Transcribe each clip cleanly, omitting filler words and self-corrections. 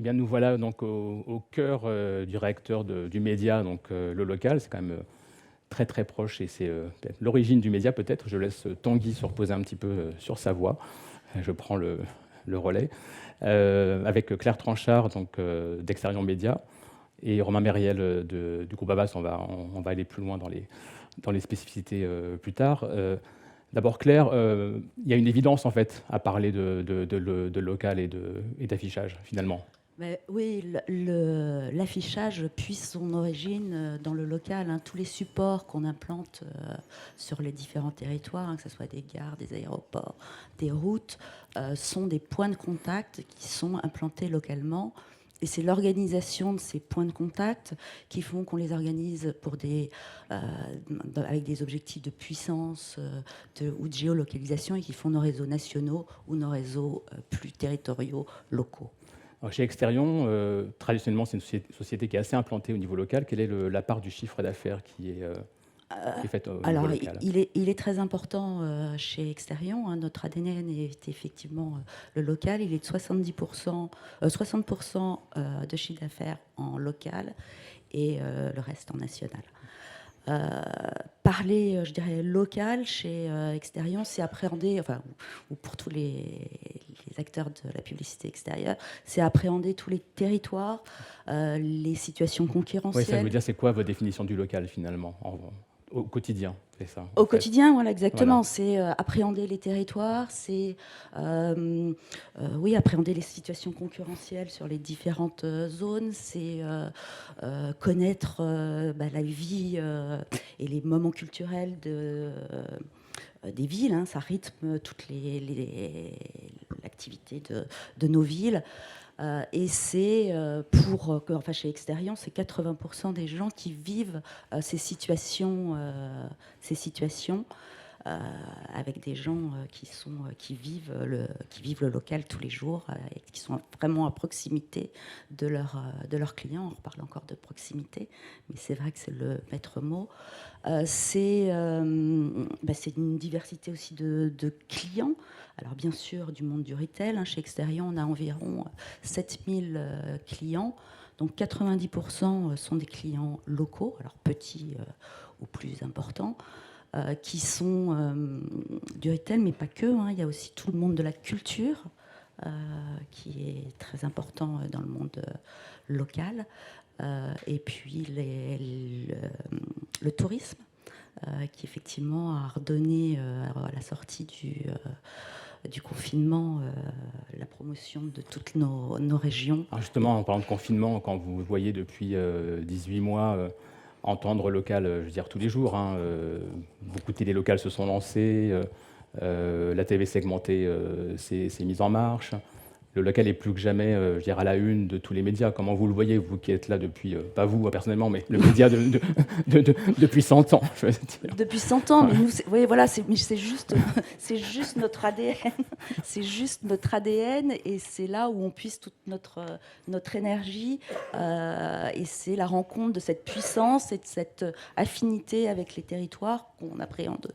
Eh bien, nous voilà donc au cœur du réacteur du média, donc le local. C'est quand même très très proche et c'est peut-être l'origine du média peut-être. Je laisse Tanguy se reposer un petit peu sur sa voix. Je prends le relais. Avec Claire Tranchard donc, d'Exterion Média et Romain Mériel du groupe Havas. On va aller plus loin dans les spécificités plus tard. D'abord, Claire, il y a une évidence en fait à parler de local et d'affichage finalement. Mais oui, l'affichage puise son origine dans le local, hein. Tous les supports qu'on implante sur les différents territoires, hein, que ce soit des gares, des aéroports, des routes, sont des points de contact qui sont implantés localement. Et c'est l'organisation de ces points de contact qui font qu'on les organise avec des objectifs de puissance ou de géolocalisation et qui font nos réseaux nationaux ou nos réseaux plus territoriaux, locaux. Alors, chez Exterion, traditionnellement, c'est une société qui est assez implantée au niveau local. Quelle est la part du chiffre d'affaires qui est faite au niveau Alors, local? il est très important chez Exterion, hein. Notre ADN est effectivement le local. Il est de 70%, 60% de chiffre d'affaires en local et le reste en national. Parler, je dirais, local chez Exterion, c'est appréhender, enfin, ou pour tous les acteurs de la publicité extérieure, c'est appréhender tous les territoires, les situations Oui, ça, je concurrentielles. veux dire, c'est quoi votre définition du local finalement, au quotidien? C'est ça, en Au fait. quotidien, voilà, exactement. Voilà. C'est appréhender les territoires, c'est oui, appréhender les situations concurrentielles sur les différentes zones, c'est connaître la vie et les moments culturels des villes, hein. Ça rythme toute l'activité de nos villes. Et c'est enfin chez Exterion, c'est 80% des gens qui vivent ces situations, avec des gens qui vivent le local tous les jours et qui sont vraiment à proximité de leurs clients. On reparle encore de proximité, mais c'est vrai que c'est le maître mot. C'est une diversité aussi de clients. Alors bien sûr, du monde du retail, hein. Chez Exterion, on a environ 7000 clients. Donc 90% sont des clients locaux, alors petits ou plus importants, qui sont du retail, mais pas que, hein. Il y a aussi tout le monde de la culture, qui est très important dans le monde local. Et puis le tourisme, qui effectivement a redonné à la sortie du confinement la promotion de toutes nos régions. Alors justement, en parlant de confinement, quand vous voyez depuis 18 mois entendre local, je veux dire tous les jours, hein, beaucoup de télé locales se sont lancées, la TV segmentée s'est mise en marche. Le local est plus que jamais, je veux dire, à la une de tous les médias. Comment vous le voyez, vous qui êtes là depuis, pas vous personnellement, mais le média depuis 100 ans, je veux dire. Depuis 100 ans, mais nous, oui, voilà, c'est juste, c'est juste notre ADN, c'est juste notre ADN, et c'est là où on puise toute notre énergie, et c'est la rencontre de cette puissance et de cette affinité avec les territoires qu'on appréhende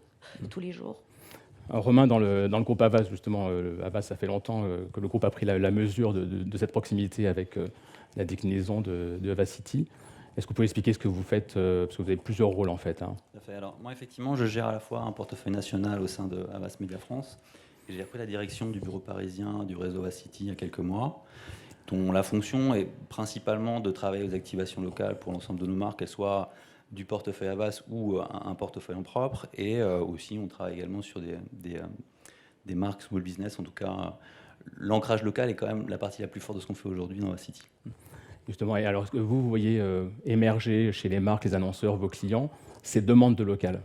tous les jours. Alors, Romain, dans le groupe Havas, justement, Havas, ça fait longtemps que le groupe a pris la mesure de cette proximité avec la déclinaison de Havas City. Est-ce que vous pouvez expliquer ce que vous faites, parce que vous avez plusieurs rôles en fait, hein. Tout à fait. Alors moi, effectivement, je gère à la fois un portefeuille national au sein de Havas Media France, et j'ai repris la direction du bureau parisien du réseau Havas City il y a quelques mois, dont la fonction est principalement de travailler aux activations locales pour l'ensemble de nos marques, qu'elles soient du portefeuille Havas ou un portefeuille en propre, et aussi on travaille également sur des marques small business. En tout cas, l'ancrage local est quand même la partie la plus forte de ce qu'on fait aujourd'hui dans Havas City. Justement, et alors est-ce que vous voyez émerger chez les marques, les annonceurs, vos clients, ces demandes de local?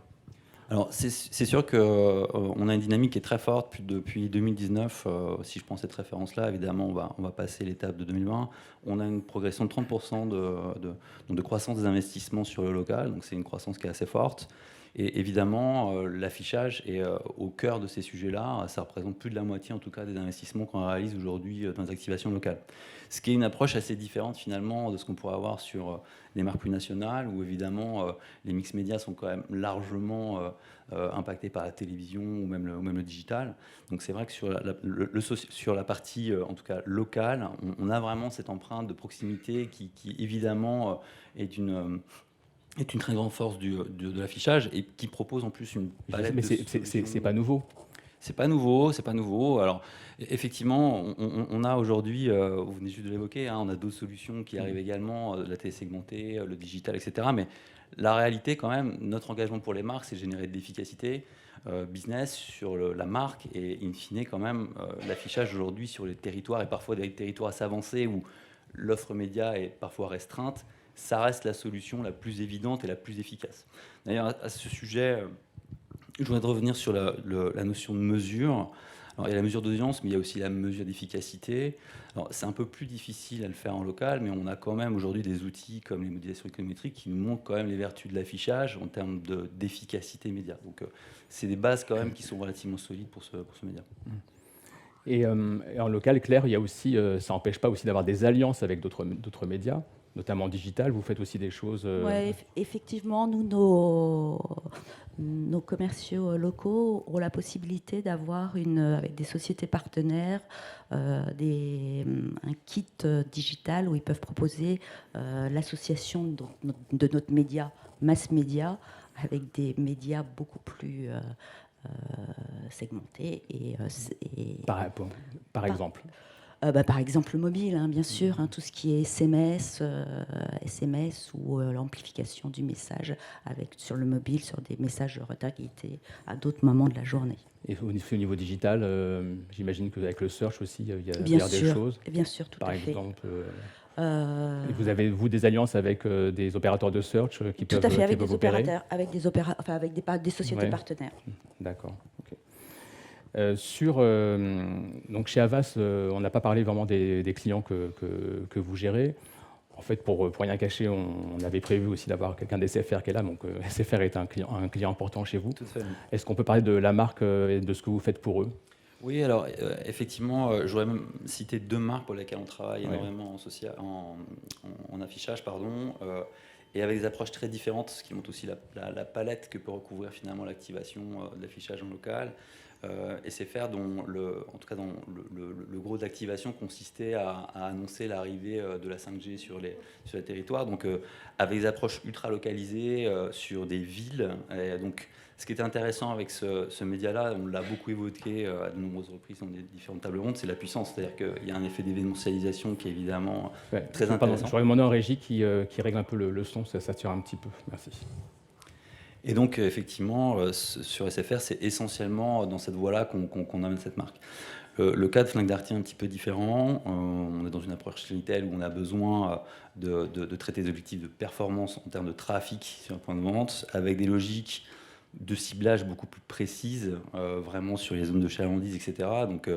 Alors, c'est sûr qu'on a une dynamique qui est très forte depuis 2019. Si je prends cette référence-là, évidemment, on va passer l'étape de 2020. On a une progression de 30% de croissance des investissements sur le local. Donc, c'est une croissance qui est assez forte. Et évidemment, l'affichage est au cœur de ces sujets-là. Ça représente plus de la moitié, en tout cas, des investissements qu'on réalise aujourd'hui dans les activations locales. Ce qui est une approche assez différente, finalement, de ce qu'on pourrait avoir sur les marques plus nationales, où, évidemment, les mix médias sont quand même largement impactés par la télévision ou même le digital. Donc c'est vrai que sur la partie, en tout cas locale, on a vraiment cette empreinte de proximité qui évidemment est une très grande force de l'affichage et qui propose en plus une palette Mais de c'est pas nouveau. C'est pas nouveau. Alors, effectivement, on a aujourd'hui, vous venez juste de l'évoquer, hein, on a d'autres solutions qui arrivent également, la télé segmentée, le digital, etc. Mais la réalité, quand même, notre engagement pour les marques, c'est de générer de l'efficacité business sur la marque et, in fine, quand même, l'affichage aujourd'hui sur les territoires et parfois des territoires assez avancés où l'offre média est parfois restreinte, ça reste la solution la plus évidente et la plus efficace. D'ailleurs, à ce sujet, je voudrais revenir sur la notion de mesure. Alors, il y a la mesure d'audience, mais il y a aussi la mesure d'efficacité. Alors, c'est un peu plus difficile à le faire en local, mais on a quand même aujourd'hui des outils comme les modélisations économétriques qui nous montrent quand même les vertus de l'affichage en termes d'efficacité média. Donc, c'est des bases quand même qui sont relativement solides pour ce média. Et en local, Claire, il y a aussi, ça n'empêche pas aussi d'avoir des alliances avec d'autres médias, notamment en digital. Vous faites aussi des choses. Ouais, effectivement, nous, nos commerciaux locaux ont la possibilité d'avoir avec des sociétés partenaires un kit digital où ils peuvent proposer l'association de notre média, mass média, avec des médias beaucoup plus segmentés. Par exemple. Par exemple, le mobile, hein, bien sûr, hein, tout ce qui est SMS ou l'amplification du message sur le mobile, sur des messages retargetés à d'autres moments de la journée. Et au niveau digital, j'imagine qu'avec le search aussi, il y a Bien des sûr, choses. Bien sûr, tout Par à fait. exemple, vous avez, vous, des alliances avec des opérateurs de search qui tout peuvent à fait, avec qui des peuvent opérer opérateurs, avec des sociétés Ouais. partenaires. D'accord. Ok. Donc chez Havas, on n'a pas parlé vraiment des clients que vous gérez. En fait, pour rien cacher, on avait prévu aussi d'avoir quelqu'un d'SFR qui est là. Donc SFR est un client important chez vous. Tout à fait. Est-ce qu'on peut parler de la marque et de ce que vous faites pour eux? Oui, alors effectivement, j'aurais même cité deux marques pour lesquelles on travaille Ouais. énormément en affichage, et avec des approches très différentes, ce qui montre aussi la palette que peut recouvrir finalement l'activation de l'affichage en local. SFR, en tout cas dont le gros d'activation consistait à annoncer l'arrivée de la 5G sur les territoires, donc avec des approches ultra localisées sur des villes. Et donc, ce qui était intéressant avec ce média-là, on l'a beaucoup évoqué à de nombreuses reprises dans des différentes tables rondes, c'est la puissance. C'est-à-dire qu'il y a un effet d'événementialisation qui est évidemment très intéressant. J'aurais demandé en régie qui règle un peu le son, ça sature un petit peu. Merci. Et donc, effectivement, sur SFR, c'est essentiellement dans cette voie-là qu'on amène cette marque. Le cas de Fnac Darty est un petit peu différent. On est dans une approche retail où on a besoin de traiter des objectifs de performance en termes de trafic sur un point de vente, avec des logiques de ciblage beaucoup plus précises, vraiment sur les zones de chalandise, etc. Donc,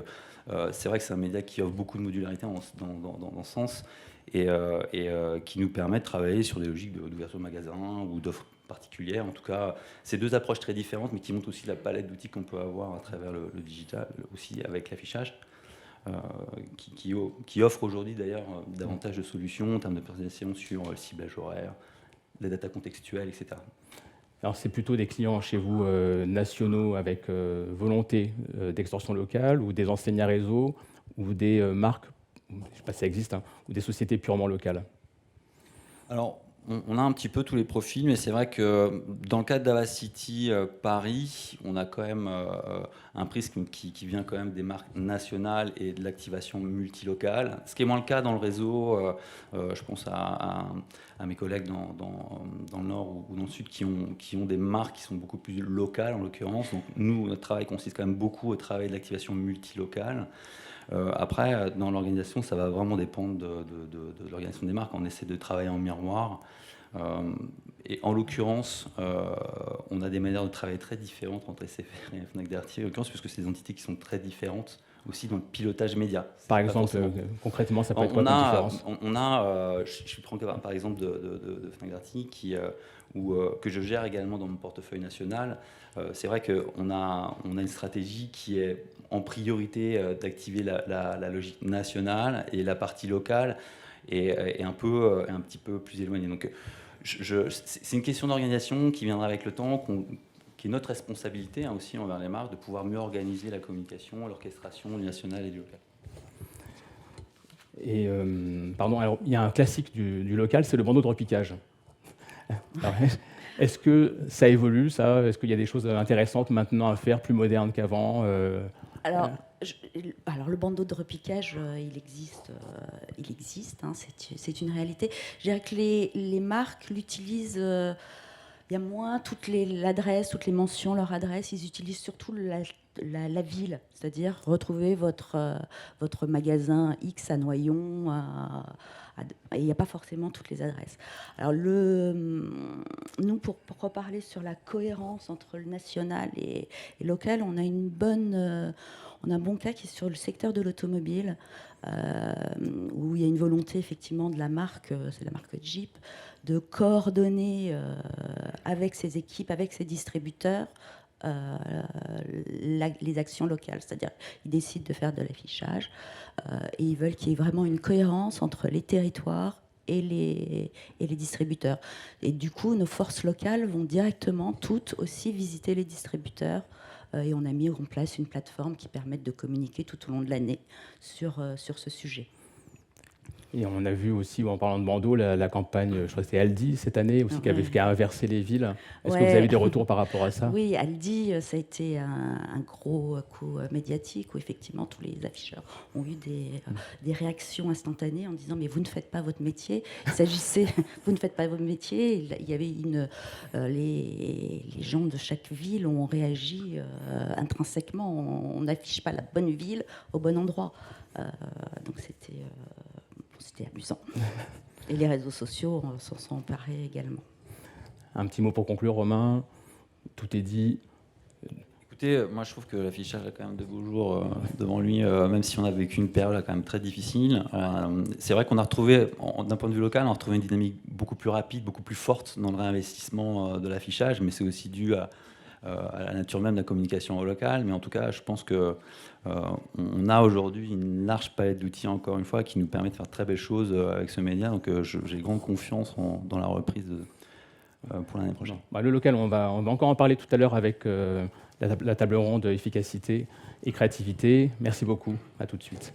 c'est vrai que c'est un média qui offre beaucoup de modularité dans ce sens et qui nous permet de travailler sur des logiques d'ouverture de magasins ou d'offres particulières. En tout cas, c'est deux approches très différentes, mais qui montrent aussi la palette d'outils qu'on peut avoir à travers le digital, aussi avec l'affichage, qui offre aujourd'hui d'ailleurs davantage de solutions en termes de personnalisation sur le ciblage horaire, la data contextuelle, etc. Alors, c'est plutôt des clients chez vous nationaux avec volonté d'extorsion locale, ou des enseignes à réseau, ou des marques, je ne sais pas si ça existe, hein, ou des sociétés purement locales? Alors, on a un petit peu tous les profils, mais c'est vrai que dans le cadre d'Havas City Paris, on a quand même un prisme qui vient quand même des marques nationales et de l'activation multilocale. Ce qui est moins le cas dans le réseau, je pense à mes collègues dans le Nord ou dans le Sud qui ont des marques qui sont beaucoup plus locales en l'occurrence. Donc nous, notre travail consiste quand même beaucoup au travail de l'activation multilocale. Après, dans l'organisation, ça va vraiment dépendre de l'organisation des marques. On essaie de travailler en miroir. Et en l'occurrence, on a des manières de travailler très différentes entre SFR et Fnac Darty, en l'occurrence, puisque c'est des entités qui sont très différentes aussi dans le pilotage média. Par exemple, concrètement, ça peut être quoi comme différence? Je prends par exemple de Fnac Darty que je gère également dans mon portefeuille national. C'est vrai qu'on a une stratégie qui est en priorité d'activer la logique nationale, et la partie locale est un petit peu plus éloignée. Donc, c'est une question d'organisation qui viendra avec le temps, qui est notre responsabilité aussi envers les marques, de pouvoir mieux organiser la communication, l'orchestration du national et du local. Et pardon, alors il y a un classique du local, c'est le bandeau de repiquage. Alors, est-ce que ça évolue, ça? Est-ce qu'il y a des choses intéressantes maintenant à faire, plus modernes qu'avant? Alors, le bandeau de repiquage, il existe, hein, c'est une réalité. Je dirais que les marques l'utilisent, il y a moins toutes les mentions, leur adresse, ils utilisent surtout la ville, c'est-à-dire retrouver votre magasin X à Noyon, et il n'y a pas forcément toutes les adresses. Alors, nous, pour reparler sur la cohérence entre le national et local, on a un bon cas qui est sur le secteur de l'automobile, où il y a une volonté effectivement de la marque, c'est la marque Jeep, de coordonner avec ses équipes, avec ses distributeurs, les actions locales. C'est-à-dire qu'ils décident de faire de l'affichage et ils veulent qu'il y ait vraiment une cohérence entre les territoires et les distributeurs. Et du coup, nos forces locales vont directement toutes aussi visiter les distributeurs. Et on a mis en place une plateforme qui permet de communiquer tout au long de l'année sur ce sujet. Et on a vu aussi, en parlant de bandeau, la campagne, je crois que c'était Aldi cette année aussi, qui a inversé les villes. Est-ce que vous avez des retours par rapport à ça? Oui, Aldi, ça a été un gros coup médiatique où effectivement tous les afficheurs ont eu des réactions instantanées en disant mais vous ne faites pas votre métier. Vous ne faites pas votre métier. Il y avait les gens de chaque ville ont réagi intrinsèquement. On n'affiche pas la bonne ville au bon endroit. Donc c'était amusant. Et les réseaux sociaux s'en sont emparés également. Un petit mot pour conclure, Romain. Tout est dit. Écoutez, moi je trouve que l'affichage a quand même de beaux jours devant lui, même si on a vécu une période quand même très difficile. C'est vrai qu'on a retrouvé, d'un point de vue local, on a retrouvé une dynamique beaucoup plus rapide, beaucoup plus forte dans le réinvestissement de l'affichage, mais c'est aussi dû à la nature même de la communication au local. Mais en tout cas, je pense que on a aujourd'hui une large palette d'outils, encore une fois, qui nous permet de faire de très belles choses avec ce média. Donc j'ai grande confiance dans la reprise pour l'année prochaine. Le local, on va encore en parler tout à l'heure avec la table ronde efficacité et créativité. Merci beaucoup. À tout de suite.